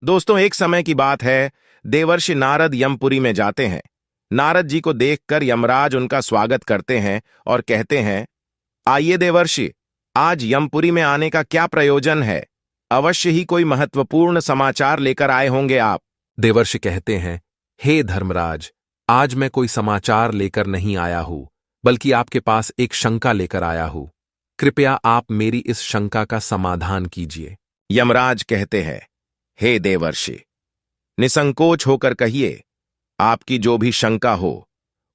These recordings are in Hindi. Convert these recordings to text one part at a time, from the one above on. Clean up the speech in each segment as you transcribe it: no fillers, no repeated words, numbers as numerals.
दोस्तों, एक समय की बात है। देवर्षि नारद यमपुरी में जाते हैं। नारद जी को देखकर यमराज उनका स्वागत करते हैं और कहते हैं, आइए देवर्षि, आज यमपुरी में आने का क्या प्रयोजन है? अवश्य ही कोई महत्वपूर्ण समाचार लेकर आए होंगे आप। देवर्षि कहते हैं, हे धर्मराज, आज मैं कोई समाचार लेकर नहीं आया हूं, बल्कि आपके पास एक शंका लेकर आया हूं। कृपया आप मेरी इस शंका का समाधान कीजिए। यमराज कहते हैं, हे देवर्षि, निसंकोच होकर कहिए, आपकी जो भी शंका हो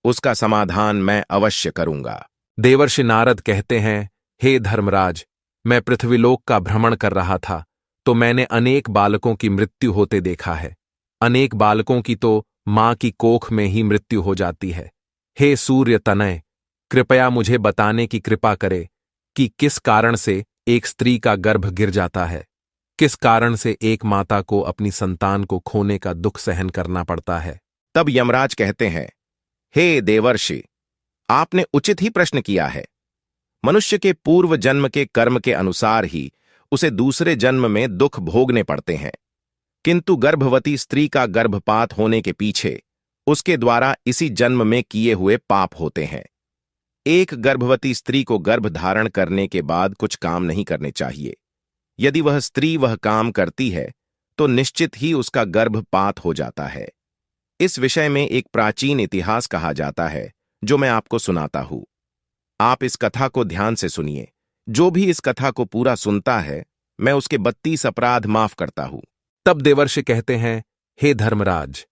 उसका समाधान मैं अवश्य करूंगा। देवर्षि नारद कहते हैं, हे धर्मराज, मैं पृथ्वीलोक का भ्रमण कर रहा था तो मैंने अनेक बालकों की मृत्यु होते देखा है। अनेक बालकों की तो मां की कोख में ही मृत्यु हो जाती है। हे सूर्य तनय, कृपया मुझे बताने की कृपा करे कि किस कारण से एक स्त्री का गर्भ गिर जाता है, किस कारण से एक माता को अपनी संतान को खोने का दुख सहन करना पड़ता है। तब यमराज कहते हैं, हे देवर्षि, आपने उचित ही प्रश्न किया है। मनुष्य के पूर्व जन्म के कर्म के अनुसार ही उसे दूसरे जन्म में दुख भोगने पड़ते हैं, किंतु गर्भवती स्त्री का गर्भपात होने के पीछे उसके द्वारा इसी जन्म में किए हुए पाप होते हैं। एक गर्भवती स्त्री को गर्भ धारण करने के बाद कुछ काम नहीं करने चाहिए। यदि वह स्त्री वह काम करती है तो निश्चित ही उसका गर्भपात हो जाता है। इस विषय में एक प्राचीन इतिहास कहा जाता है, जो मैं आपको सुनाता हूं। आप इस कथा को ध्यान से सुनिए। जो भी इस कथा को पूरा सुनता है, मैं उसके 32 अपराध माफ करता हूं। तब देवर्षि कहते हैं, हे धर्मराज,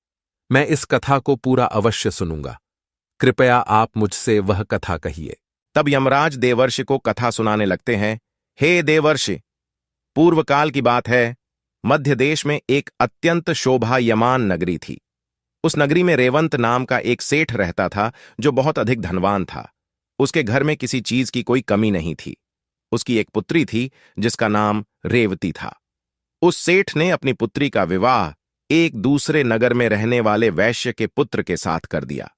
मैं इस कथा को पूरा अवश्य सुनूंगा। कृपया आप मुझसे वह कथा कहिए। तब यमराज देवर्षि को कथा सुनाने लगते हैं। हे देवर्षि, पूर्व काल की बात है। मध्य देश में एक अत्यंत शोभायमान नगरी थी। उस नगरी में रेवंत नाम का एक सेठ रहता था, जो बहुत अधिक धनवान था। उसके घर में किसी चीज की कोई कमी नहीं थी। उसकी एक पुत्री थी जिसका नाम रेवती था। उस सेठ ने अपनी पुत्री का विवाह एक दूसरे नगर में रहने वाले वैश्य के पुत्र के साथ कर दिया।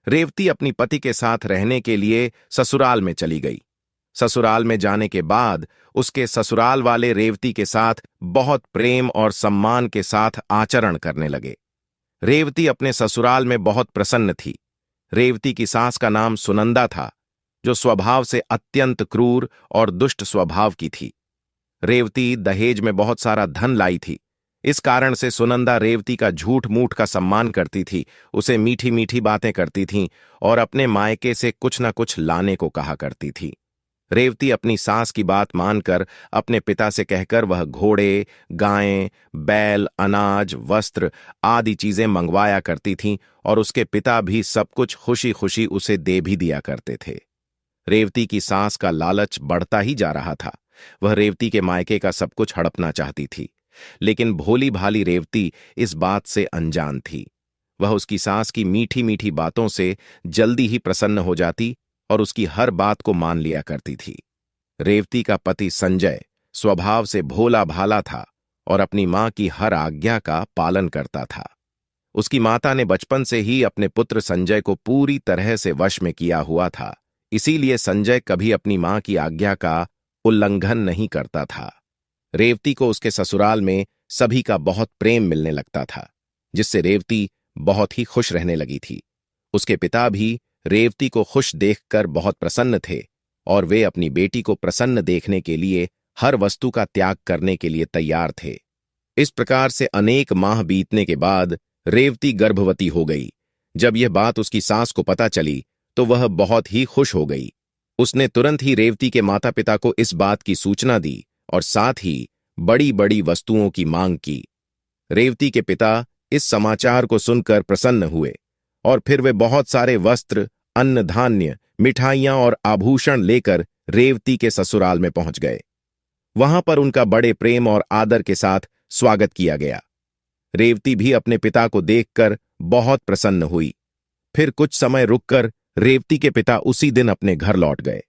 रेवती अपनी पति के साथ रहने के लिए ससुराल में चली गई। ससुराल में जाने के बाद उसके ससुराल वाले रेवती के साथ बहुत प्रेम और सम्मान के साथ आचरण करने लगे। रेवती अपने ससुराल में बहुत प्रसन्न थी। रेवती की सास का नाम सुनंदा था, जो स्वभाव से अत्यंत क्रूर और दुष्ट स्वभाव की थी। रेवती दहेज में बहुत सारा धन लाई थी। इस कारण से सुनंदा रेवती का झूठ मूठ का सम्मान करती थी, उसे मीठी मीठी बातें करती थीं और अपने मायके से कुछ न कुछ लाने को कहा करती थी। रेवती अपनी सास की बात मानकर अपने पिता से कहकर वह घोड़े, गायें, बैल, अनाज, वस्त्र आदि चीजें मंगवाया करती थीं और उसके पिता भी सब कुछ खुशी खुशी उसे दे भी दिया करते थे। रेवती की सास का लालच बढ़ता ही जा रहा था। वह रेवती के मायके का सब कुछ हड़पना चाहती थी, लेकिन भोली भाली रेवती इस बात से अनजान थी। वह उसकी सास की मीठी मीठी बातों से जल्दी ही प्रसन्न हो जाती और उसकी हर बात को मान लिया करती थी। रेवती का पति संजय स्वभाव से भोला भाला था और अपनी मां की हर आज्ञा का पालन करता था। उसकी माता ने बचपन से ही अपने पुत्र संजय को पूरी तरह से वश में किया हुआ था, इसीलिए संजय कभी अपनी मां की आज्ञा का उल्लंघन नहीं करता था। रेवती को उसके ससुराल में सभी का बहुत प्रेम मिलने लगता था, जिससे रेवती बहुत ही खुश रहने लगी थी। उसके पिता भी रेवती को खुश देखकर बहुत प्रसन्न थे और वे अपनी बेटी को प्रसन्न देखने के लिए हर वस्तु का त्याग करने के लिए तैयार थे। इस प्रकार से अनेक माह बीतने के बाद रेवती गर्भवती हो गई। जब यह बात उसकी सास को पता चली तो वह बहुत ही खुश हो गई। उसने तुरंत ही रेवती के माता पिता को इस बात की सूचना दी और साथ ही बड़ी बड़ी वस्तुओं की मांग की। रेवती के पिता इस समाचार को सुनकर प्रसन्न हुए और फिर वे बहुत सारे वस्त्र, अन्न धान्य, मिठाइयां और आभूषण लेकर रेवती के ससुराल में पहुंच गए। वहां पर उनका बड़े प्रेम और आदर के साथ स्वागत किया गया। रेवती भी अपने पिता को देखकर बहुत प्रसन्न हुई। फिर कुछ समय रुककर रेवती के पिता उसी दिन अपने घर लौट गए।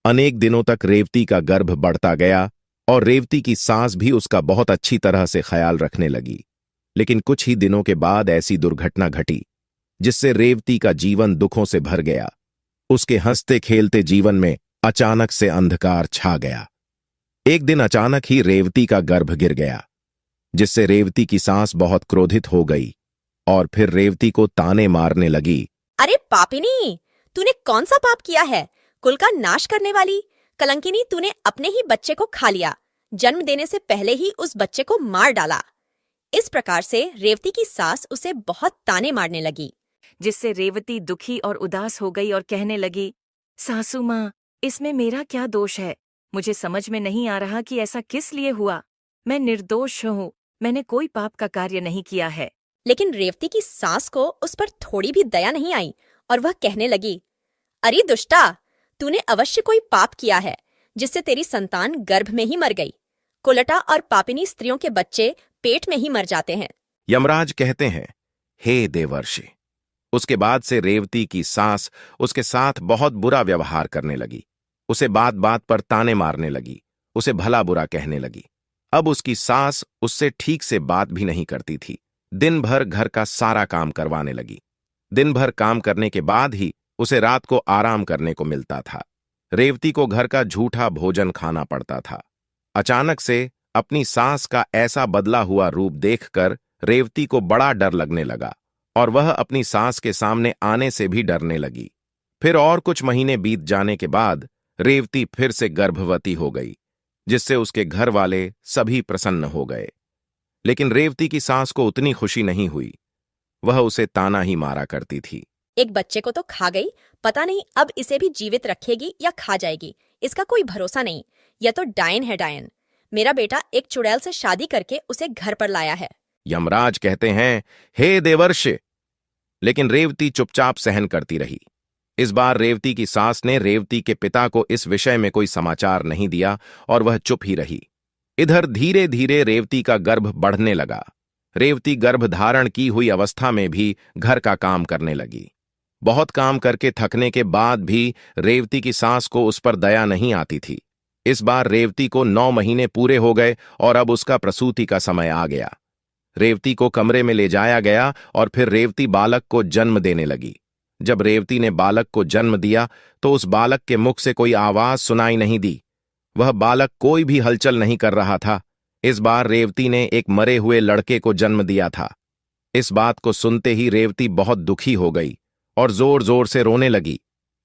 अनेक दिनों तक रेवती का गर्भ बढ़ता गया और रेवती की सास भी उसका बहुत अच्छी तरह से ख्याल रखने लगी। लेकिन कुछ ही दिनों के बाद ऐसी दुर्घटना घटी जिससे रेवती का जीवन दुखों से भर गया। उसके हंसते खेलते जीवन में अचानक से अंधकार छा गया। एक दिन अचानक ही रेवती का गर्भ गिर गया। जिससे रेवती की सास बहुत क्रोधित हो गई और फिर रेवती को ताने मारने लगी। अरे पापिनी, तूने कौन सा पाप किया है? कुल का नाश करने वाली कलंकिनी, तूने अपने ही बच्चे को खा लिया। जन्म देने से पहले ही उस बच्चे को मार डाला। इस प्रकार से रेवती की सास उसे बहुत ताने मारने लगी, जिससे रेवती दुखी और उदास हो गई और कहने लगी, सासू माँ, इसमें मेरा क्या दोष है? मुझे समझ में नहीं आ रहा कि ऐसा किस लिए हुआ। मैं निर्दोष हूँ, मैंने कोई पाप का कार्य नहीं किया है। लेकिन रेवती की सास को उस पर थोड़ी भी दया नहीं आई और वह कहने लगी, अरे दुष्टा, तूने अवश्य कोई पाप किया है जिससे तेरी संतान गर्भ में ही मर गई। कुलटा और पापिनी स्त्रियों के बच्चे पेट में ही मर जाते हैं। यमराज कहते हैं, हे देवर्षि। उसके बाद से रेवती की सास उसके साथ बहुत बुरा व्यवहार करने लगी। उसे बात बात पर ताने मारने लगी, उसे भला बुरा कहने लगी। अब उसकी सास उससे ठीक से बात भी नहीं करती थी। दिन भर घर का सारा काम करवाने लगी। दिन भर काम करने के बाद ही उसे रात को आराम करने को मिलता था। रेवती को घर का झूठा भोजन खाना पड़ता था। अचानक से अपनी सास का ऐसा बदला हुआ रूप देखकर रेवती को बड़ा डर लगने लगा और वह अपनी सास के सामने आने से भी डरने लगी। फिर और कुछ महीने बीत जाने के बाद रेवती फिर से गर्भवती हो गई, जिससे उसके घर वाले सभी प्रसन्न हो गए। लेकिन रेवती की सास को उतनी खुशी नहीं हुई। वह उसे ताना ही मारा करती थी। एक बच्चे को तो खा गई, पता नहीं अब इसे भी जीवित रखेगी या खा जाएगी। इसका कोई भरोसा नहीं। यह तो डायन है, डायन। मेरा बेटा एक चुड़ैल से शादी करके उसे घर पर लाया है। यमराज कहते हैं, हे देवर्षि। लेकिन रेवती चुपचाप सहन करती रही। इस बार रेवती की सास ने रेवती के पिता को इस विषय में कोई समाचार नहीं दिया और वह चुप ही रही। इधर धीरे धीरे रेवती का गर्भ बढ़ने लगा। रेवती गर्भ धारण की हुई अवस्था में भी घर का काम करने लगी। बहुत काम करके थकने के बाद भी रेवती की सास को उस पर दया नहीं आती थी। इस बार रेवती को 9 महीने पूरे हो गए और अब उसका प्रसूति का समय आ गया। रेवती को कमरे में ले जाया गया और फिर रेवती बालक को जन्म देने लगी। जब रेवती ने बालक को जन्म दिया तो उस बालक के मुख से कोई आवाज सुनाई नहीं दी। वह बालक कोई भी हलचल नहीं कर रहा था। इस बार रेवती ने एक मरे हुए लड़के को जन्म दिया था। इस बात को सुनते ही रेवती बहुत दुखी हो गई और जोर जोर से रोने लगी।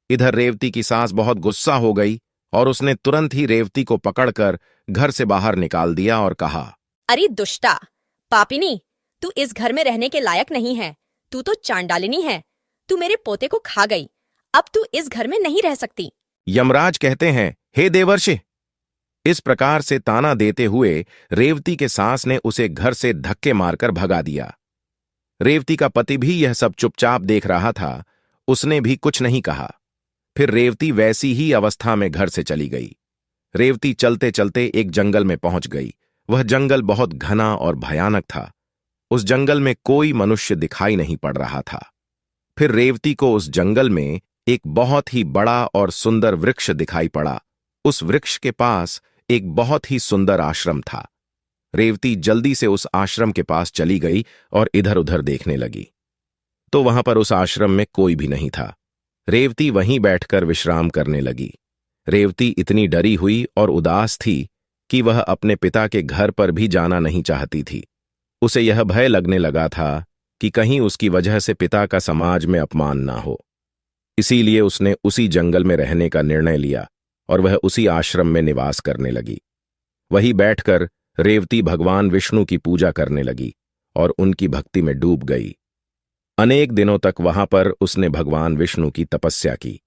इधर रेवती की सास बहुत गुस्सा हो गई और उसने तुरंत ही रेवती को पकड़कर घर से बाहर निकाल दिया और कहा, अरे दुष्टा, पापिनी, तू इस घर में रहने के लायक नहीं है। तू तो चांडालिनी है। तू मेरे पोते को खा गई। अब तू इस घर में नहीं रह सकती। यमराज कहते हैं, हे देवर्षि। इस प्रकार से ताना देते हुए रेवती के सास ने उसे घर से धक्के मारकर भगा दिया। रेवती का पति भी यह सब चुपचाप देख रहा था। उसने भी कुछ नहीं कहा। फिर रेवती वैसी ही अवस्था में घर से चली गई। रेवती चलते चलते एक जंगल में पहुंच गई। वह जंगल बहुत घना और भयानक था। उस जंगल में कोई मनुष्य दिखाई नहीं पड़ रहा था। फिर रेवती को उस जंगल में एक बहुत ही बड़ा और सुंदर वृक्ष दिखाई पड़ा। उस वृक्ष के पास एक बहुत ही सुंदर आश्रम था। रेवती जल्दी से उस आश्रम के पास चली गई और इधर उधर देखने लगी, तो वहां पर उस आश्रम में कोई भी नहीं था। रेवती वहीं बैठकर विश्राम करने लगी। रेवती इतनी डरी हुई और उदास थी कि वह अपने पिता के घर पर भी जाना नहीं चाहती थी। उसे यह भय लगने लगा था कि कहीं उसकी वजह से पिता का समाज में अपमान ना हो। इसीलिए उसने उसी जंगल में रहने का निर्णय लिया और वह उसी आश्रम में निवास करने लगी। वहीं बैठकर रेवती भगवान विष्णु की पूजा करने लगी और उनकी भक्ति में डूब गई। अनेक दिनों तक वहां पर उसने भगवान विष्णु की तपस्या की।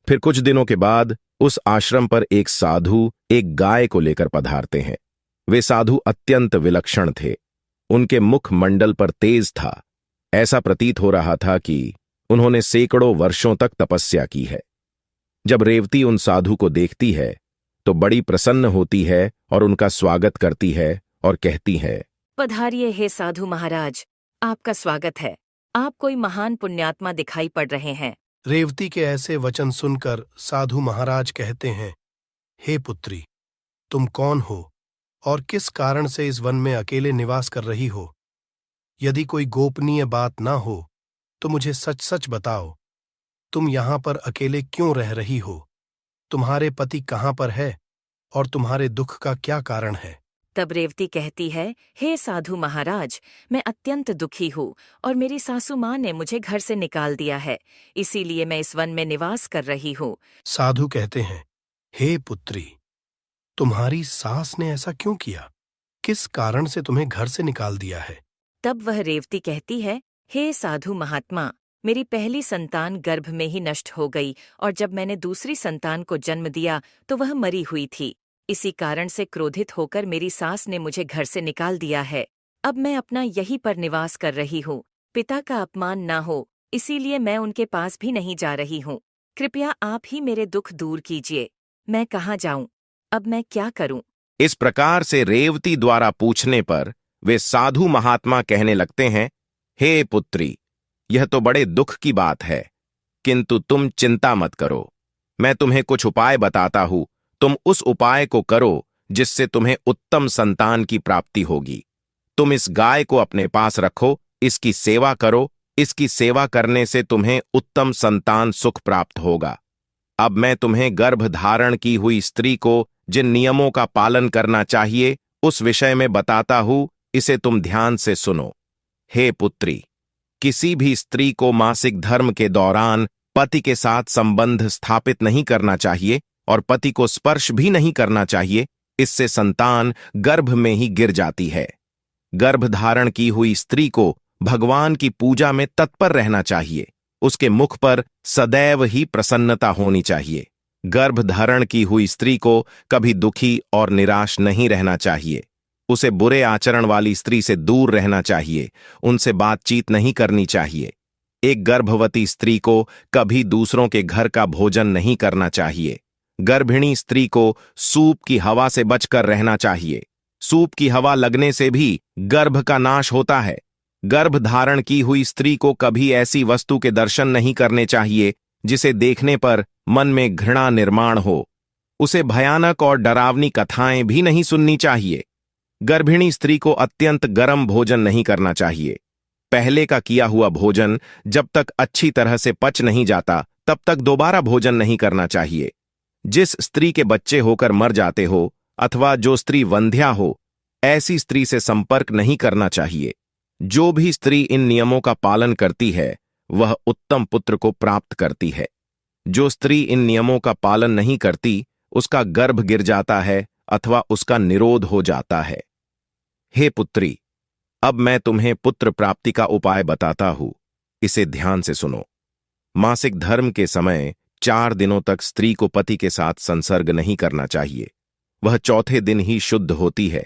फिर कुछ दिनों के बाद उस आश्रम पर एक साधु एक गाय को लेकर पधारते हैं। वे साधु अत्यंत विलक्षण थे। उनके मुख मंडल पर तेज था। ऐसा प्रतीत हो रहा था कि उन्होंने सैकड़ों वर्षों तक तपस्या की है। जब रेवती उन साधु को देखती है तो बड़ी प्रसन्न होती है और उनका स्वागत करती है और कहती है, पधारिए हे साधु महाराज, आपका स्वागत है। आप कोई महान पुण्यात्मा दिखाई पड़ रहे हैं। रेवती के ऐसे वचन सुनकर साधु महाराज कहते हैं, हे पुत्री, तुम कौन हो और किस कारण से इस वन में अकेले निवास कर रही हो? यदि कोई गोपनीय बात ना हो तो मुझे सच सच बताओ, तुम यहां पर अकेले क्यों रह रही हो? तुम्हारे पति कहां पर है और तुम्हारे दुख का क्या कारण है? तब रेवती कहती है, हे साधु महाराज, मैं अत्यंत दुखी हूँ और मेरी सासू माँ ने मुझे घर से निकाल दिया है, इसीलिए मैं इस वन में निवास कर रही हूँ। साधु कहते हैं, हे पुत्री, तुम्हारी सास ने ऐसा क्यों किया? किस कारण से तुम्हें घर से निकाल दिया है? तब वह रेवती कहती है, हे साधु महात्मा, मेरी पहली संतान गर्भ में ही नष्ट हो गई और जब मैंने दूसरी संतान को जन्म दिया तो वह मरी हुई थी। इसी कारण से क्रोधित होकर मेरी सास ने मुझे घर से निकाल दिया है। अब मैं अपना यहीं पर निवास कर रही हूँ। पिता का अपमान न हो, इसीलिए मैं उनके पास भी नहीं जा रही हूँ। कृपया आप ही मेरे दुख दूर कीजिए। मैं कहाँ जाऊँ? अब मैं क्या करूँ? इस प्रकार से रेवती द्वारा पूछने पर वे साधु महात्मा कहने लगते हैं, हे पुत्री, यह तो बड़े दुख की बात है, किंतु तुम चिंता मत करो। मैं तुम्हें कुछ उपाय बताता हूं, तुम उस उपाय को करो जिससे तुम्हें उत्तम संतान की प्राप्ति होगी। तुम इस गाय को अपने पास रखो, इसकी सेवा करो, इसकी सेवा करने से तुम्हें उत्तम संतान सुख प्राप्त होगा। अब मैं तुम्हें गर्भ धारण की हुई स्त्री को जिन नियमों का पालन करना चाहिए उस विषय में बताता हूं, इसे तुम ध्यान से सुनो। हे पुत्री, किसी भी स्त्री को मासिक धर्म के दौरान पति के साथ संबंध स्थापित नहीं करना चाहिए और पति को स्पर्श भी नहीं करना चाहिए, इससे संतान गर्भ में ही गिर जाती है। गर्भ धारण की हुई स्त्री को भगवान की पूजा में तत्पर रहना चाहिए, उसके मुख पर सदैव ही प्रसन्नता होनी चाहिए। गर्भ धारण की हुई स्त्री को कभी दुखी और निराश नहीं रहना चाहिए। उसे बुरे आचरण वाली स्त्री से दूर रहना चाहिए, उनसे बातचीत नहीं करनी चाहिए। एक गर्भवती स्त्री को कभी दूसरों के घर का भोजन नहीं करना चाहिए। गर्भिणी स्त्री को सूप की हवा से बचकर रहना चाहिए। सूप की हवा लगने से भी गर्भ का नाश होता है। गर्भ धारण की हुई स्त्री को कभी ऐसी वस्तु के दर्शन नहीं करने चाहिए जिसे देखने पर मन में घृणा निर्माण हो। उसे भयानक और डरावनी कथाएं भी नहीं सुननी चाहिए। गर्भिणी स्त्री को अत्यंत गर्म भोजन नहीं करना चाहिए। पहले का किया हुआ भोजन जब तक अच्छी तरह से पच नहीं जाता तब तक दोबारा भोजन नहीं करना चाहिए। जिस स्त्री के बच्चे होकर मर जाते हो अथवा जो स्त्री वंध्या हो, ऐसी स्त्री से संपर्क नहीं करना चाहिए। जो भी स्त्री इन नियमों का पालन करती है वह उत्तम पुत्र को प्राप्त करती है। जो स्त्री इन नियमों का पालन नहीं करती उसका गर्भ गिर जाता है अथवा उसका निरोध हो जाता है। हे पुत्री, अब मैं तुम्हें पुत्र प्राप्ति का उपाय बताता हूं, इसे ध्यान से सुनो। मासिक धर्म के समय 4 दिनों तक स्त्री को पति के साथ संसर्ग नहीं करना चाहिए। वह चौथे दिन ही शुद्ध होती है।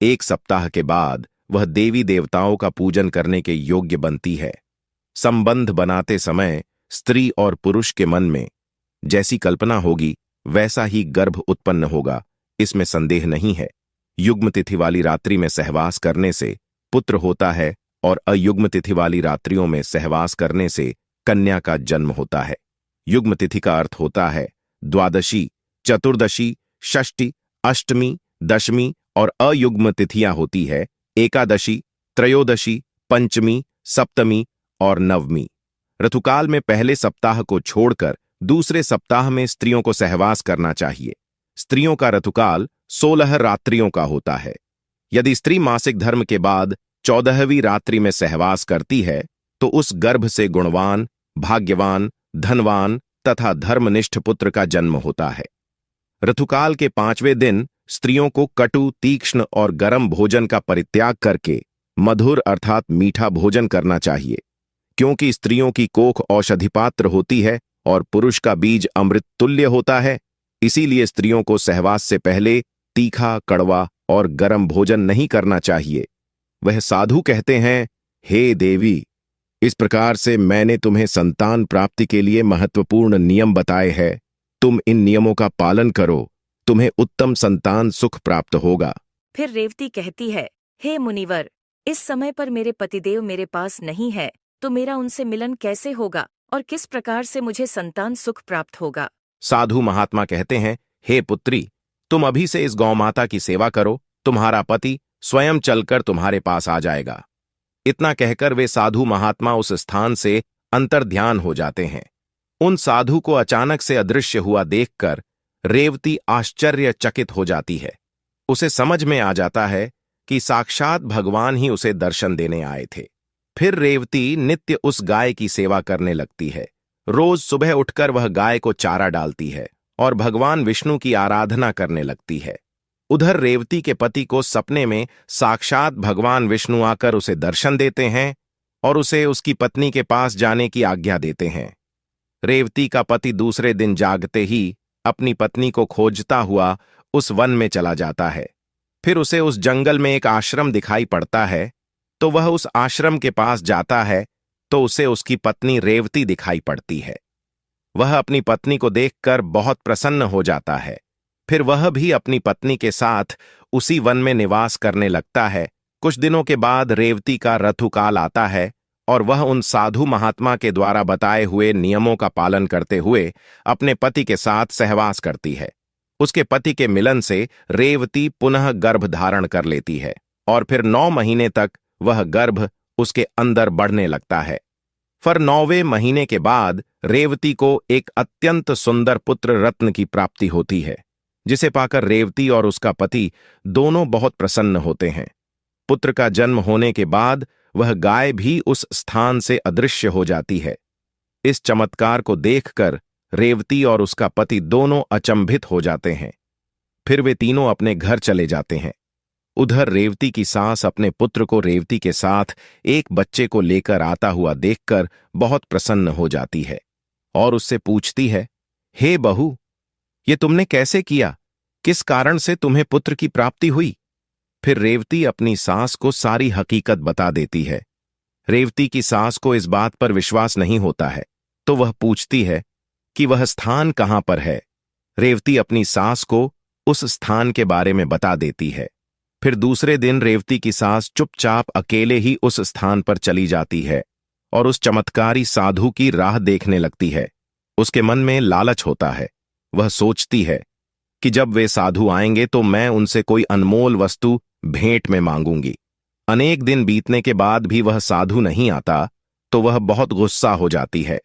1 सप्ताह के बाद वह देवी देवताओं का पूजन करने के योग्य बनती है। संबंध बनाते समय स्त्री और पुरुष के मन में जैसी कल्पना होगी वैसा ही गर्भ उत्पन्न होगा, इसमें संदेह नहीं है। युग्म तिथि वाली रात्रि में सहवास करने से पुत्र होता है और अयुग्म तिथि वाली रात्रियों में सहवास करने से कन्या का जन्म होता है। युग्म तिथि का अर्थ होता है द्वादशी, चतुर्दशी, षष्ठी, अष्टमी, दशमी और अयुग्म तिथियां होती है एकादशी, त्रयोदशी, पंचमी, सप्तमी और नवमी। ऋतुकाल में पहले सप्ताह को छोड़कर दूसरे सप्ताह में स्त्रियों को सहवास करना चाहिए। स्त्रियों का ऋतुकाल 16 रात्रियों का होता है। यदि स्त्री मासिक धर्म के बाद 14वीं रात्रि में सहवास करती है तो उस गर्भ से गुणवान, भाग्यवान, धनवान तथा धर्मनिष्ठ पुत्र का जन्म होता है। ऋतुकाल के 5वें दिन स्त्रियों को कटु, तीक्ष्ण और गर्म भोजन का परित्याग करके मधुर अर्थात मीठा भोजन करना चाहिए, क्योंकि स्त्रियों की कोख औषधि पात्र होती है और पुरुष का बीज अमृत तुल्य होता है। इसीलिए स्त्रियों को सहवास से पहले तीखा, कड़वा और गर्म भोजन नहीं करना चाहिए। वह साधु कहते हैं, हे देवी, इस प्रकार से मैंने तुम्हें संतान प्राप्ति के लिए महत्वपूर्ण नियम बताए हैं। तुम इन नियमों का पालन करो, तुम्हें उत्तम संतान सुख प्राप्त होगा। फिर रेवती कहती है, हे मुनिवर, इस समय पर मेरे पतिदेव मेरे पास नहीं है, तो मेरा उनसे मिलन कैसे होगा और किस प्रकार से मुझे संतान सुख प्राप्त होगा? साधु महात्मा कहते हैं, हे पुत्री, तुम अभी से इस गौमाता की सेवा करो, तुम्हारा पति स्वयं चलकर तुम्हारे पास आ जाएगा। इतना कहकर वे साधु महात्मा उस स्थान से अंतर्ध्यान हो जाते हैं। उन साधु को अचानक से अदृश्य हुआ देखकर रेवती आश्चर्यचकित हो जाती है। उसे समझ में आ जाता है कि साक्षात भगवान ही उसे दर्शन देने आए थे। फिर रेवती नित्य उस गाय की सेवा करने लगती है। रोज सुबह उठकर वह गाय को चारा डालती है और भगवान विष्णु की आराधना करने लगती है। उधर रेवती के पति को सपने में साक्षात भगवान विष्णु आकर उसे दर्शन देते हैं और उसे उसकी पत्नी के पास जाने की आज्ञा देते हैं। रेवती का पति दूसरे दिन जागते ही अपनी पत्नी को खोजता हुआ उस वन में चला जाता है। फिर उसे उस जंगल में एक आश्रम दिखाई पड़ता है, तो वह उस आश्रम के पास जाता है तो उसे उसकी पत्नी रेवती दिखाई पड़ती है। वह अपनी पत्नी को देखकर बहुत प्रसन्न हो जाता है। फिर वह भी अपनी पत्नी के साथ उसी वन में निवास करने लगता है। कुछ दिनों के बाद रेवती का ऋतुकाल आता है और वह उन साधु महात्मा के द्वारा बताए हुए नियमों का पालन करते हुए अपने पति के साथ सहवास करती है। उसके पति के मिलन से रेवती पुनः गर्भ धारण कर लेती है और फिर 9 महीने तक वह गर्भ उसके अंदर बढ़ने लगता है। फिर 9वें महीने के बाद रेवती को एक अत्यंत सुंदर पुत्र रत्न की प्राप्ति होती है, जिसे पाकर रेवती और उसका पति दोनों बहुत प्रसन्न होते हैं। पुत्र का जन्म होने के बाद वह गाय भी उस स्थान से अदृश्य हो जाती है। इस चमत्कार को देखकर रेवती और उसका पति दोनों अचंभित हो जाते हैं। फिर वे तीनों अपने घर चले जाते हैं। उधर रेवती की सास अपने पुत्र को रेवती के साथ एक बच्चे को लेकर आता हुआ देखकर बहुत प्रसन्न हो जाती है और उससे पूछती है, हे बहू, ये तुमने कैसे किया? किस कारण से तुम्हें पुत्र की प्राप्ति हुई? फिर रेवती अपनी सास को सारी हकीकत बता देती है। रेवती की सास को इस बात पर विश्वास नहीं होता है, तो वह पूछती है कि वह स्थान कहां पर है। रेवती अपनी सास को उस स्थान के बारे में बता देती है। फिर दूसरे दिन रेवती की सास चुपचाप अकेले ही उस स्थान पर चली जाती है और उस चमत्कारी साधु की राह देखने लगती है। उसके मन में लालच होता है। वह सोचती है कि जब वे साधु आएंगे तो मैं उनसे कोई अनमोल वस्तु भेंट में मांगूंगी। अनेक दिन बीतने के बाद भी वह साधु नहीं आता तो वह बहुत गुस्सा हो जाती है।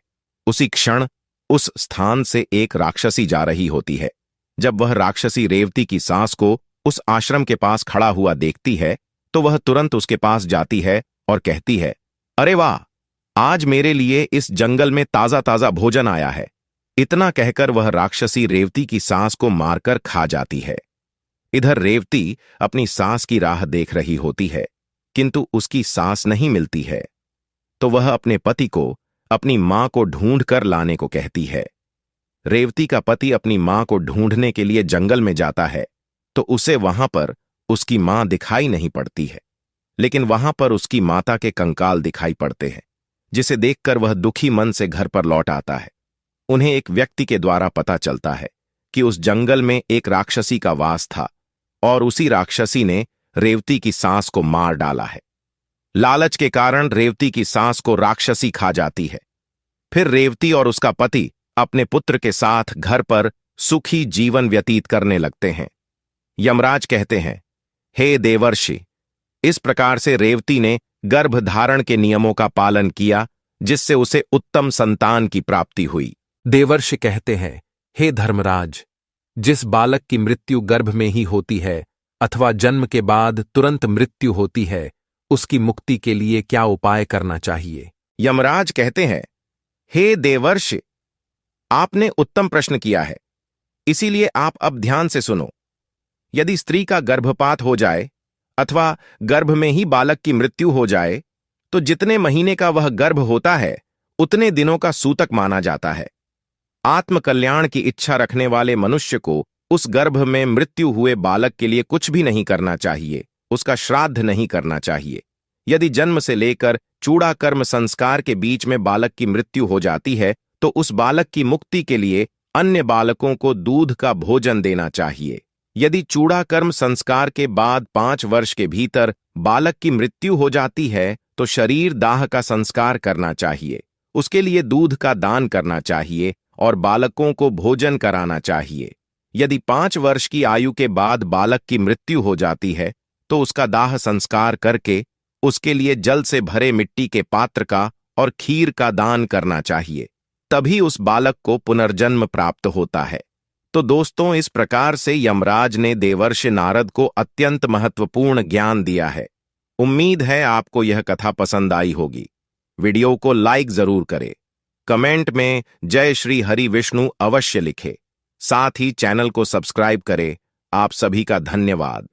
उसी क्षण उस स्थान से एक राक्षसी जा रही होती है। जब वह राक्षसी रेवती की सास को उस आश्रम के पास खड़ा हुआ देखती है तो वह तुरंत उसके पास जाती है और कहती है, अरे वाह, आज मेरे लिए इस जंगल में ताजा ताजा भोजन आया है। इतना कहकर वह राक्षसी रेवती की सास को मारकर खा जाती है। इधर रेवती अपनी सास की राह देख रही होती है, किंतु उसकी सास नहीं मिलती है, तो वह अपने पति को अपनी मां को ढूंढ कर लाने को कहती है। रेवती का पति अपनी मां को ढूंढने के लिए जंगल में जाता है तो उसे वहां पर उसकी मां दिखाई नहीं पड़ती है, लेकिन वहां पर उसकी माता के कंकाल दिखाई पड़ते हैं, जिसे देखकर वह दुखी मन से घर पर लौट आता है। उन्हें एक व्यक्ति के द्वारा पता चलता है कि उस जंगल में एक राक्षसी का वास था और उसी राक्षसी ने रेवती की सास को मार डाला है। लालच के कारण रेवती की सास को राक्षसी खा जाती है। फिर रेवती और उसका पति अपने पुत्र के साथ घर पर सुखी जीवन व्यतीत करने लगते हैं। यमराज कहते हैं, हे देवर्षि, इस प्रकार से रेवती ने गर्भ धारण के नियमों का पालन किया, जिससे उसे उत्तम संतान की प्राप्ति हुई। देवर्षि कहते हैं, हे धर्मराज, जिस बालक की मृत्यु गर्भ में ही होती है अथवा जन्म के बाद तुरंत मृत्यु होती है, उसकी मुक्ति के लिए क्या उपाय करना चाहिए? यमराज कहते हैं, हे देवर्षि, आपने उत्तम प्रश्न किया है, इसीलिए आप अब ध्यान से सुनो। यदि स्त्री का गर्भपात हो जाए अथवा गर्भ में ही बालक की मृत्यु हो जाए तो जितने महीने का वह गर्भ होता है उतने दिनों का सूतक माना जाता है। आत्मकल्याण की इच्छा रखने वाले मनुष्य को उस गर्भ में मृत्यु हुए बालक के लिए कुछ भी नहीं करना चाहिए, उसका श्राद्ध नहीं करना चाहिए। यदि जन्म से लेकर चूड़ा कर्म संस्कार के बीच में बालक की मृत्यु हो जाती है तो उस बालक की मुक्ति के लिए अन्य बालकों को दूध का भोजन देना चाहिए। यदि चूड़ा कर्म संस्कार के बाद 5 वर्ष के भीतर बालक की मृत्यु हो जाती है तो शरीर दाह का संस्कार करना चाहिए, उसके लिए दूध का दान करना चाहिए और बालकों को भोजन कराना चाहिए। यदि 5 वर्ष की आयु के बाद बालक की मृत्यु हो जाती है तो उसका दाह संस्कार करके उसके लिए जल से भरे मिट्टी के पात्र का और खीर का दान करना चाहिए, तभी उस बालक को पुनर्जन्म प्राप्त होता है। तो दोस्तों, इस प्रकार से यमराज ने देवर्षि नारद को अत्यंत महत्वपूर्ण ज्ञान दिया है। उम्मीद है आपको यह कथा पसंद आई होगी। वीडियो को लाइक जरूर करें, कमेंट में जय श्री हरि विष्णु अवश्य लिखे, साथ ही चैनल को सब्सक्राइब करें। आप सभी का धन्यवाद।